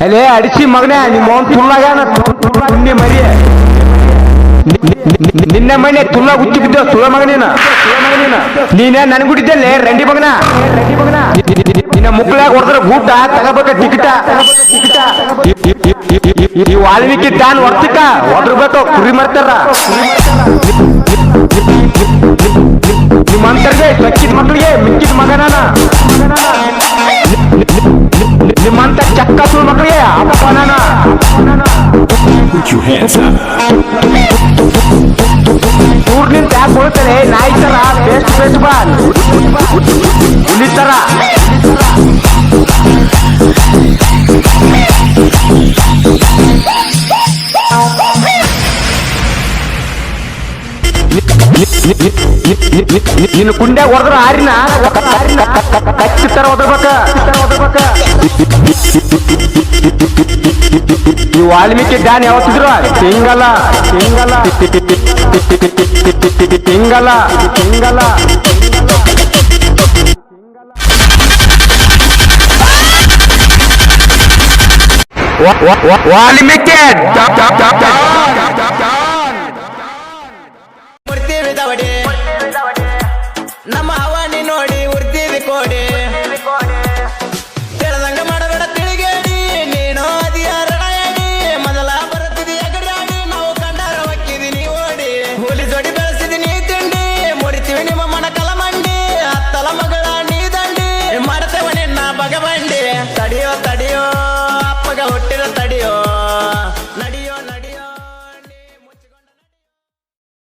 ಅಲ್ಲೇ ಅಡಿಸಿ ಮಗನೇ ನಿಮ್ಮ ತುಳ್ಳಾಗ್ಯಾನ ತುಣ್ಣಿ ಮರಿ ನಿನ್ನೆ ಮನೆ ತುಳ್ಳ ಹುಚ್ಚಿ ಬಿದ್ದ ತುಳ ಮಗನೇನ ನೀನೇ ನನ್ಗುಟ್ಟಿದ್ದಲ್ಲಿ ರಂಡಿ ಮಗನ ನಿನ್ನ ಮುಕ್ಕಳಾಗ ಹೊಡೆದ್ರ ಗೂಟ ತಗೋಬೇಕ ಟಿಕಿಟ ಈ ವಾಲ್ಮೀಕಿ ದಾನ್ ಹೊಡ್ತಿಕ ಹೊಡ್ರಬೇಕು ಕುರಿ ಮಾಡ್ತಾರ ನಿಮ್ಮಂತರ್ಗೆ ಚಕ್ಕಿದ ಮಕ್ಕಳಿಗೆ ಮಿಕ್ಕಿದ ಮಗನಾನ ನಿಮ್ಮಂತ ಚಕ್ಕ ಸುಳ್ಳು ಮಕ್ಕಳಿಗೆ ಅಪ್ಪನಾನ ಊರ್ನಿಂದ ಯಾಕೆ ಹೋಗ್ತಾರೆ ನಾಯಿ ತರ ಬೇಸ್ಟ್ ಬೇಸ್ಟ್ ಬಾಲ್ ಹುಲಿ ತರ ನಿನ್ನ ಕುಂಡ್ಯಾಗ ಹೊಡೆದ್ರ ಹಾರಿನ ಕಚ್ಚಿ ತರ ಓದಬೇಕ ಈ ವಾಲ್ಮೀಕಿ ಗಾನ್ ಯಾವತ್ತಿದ್ರು ಹಿಂಗಲ್ಲ ಹಿಂಗಲ್ಲ ಹಿಂಗಲ್ಲ ಹಿಂಗಲ್ಲ ವಾಲ್ಮೀಕಿ ನಮ್ಮ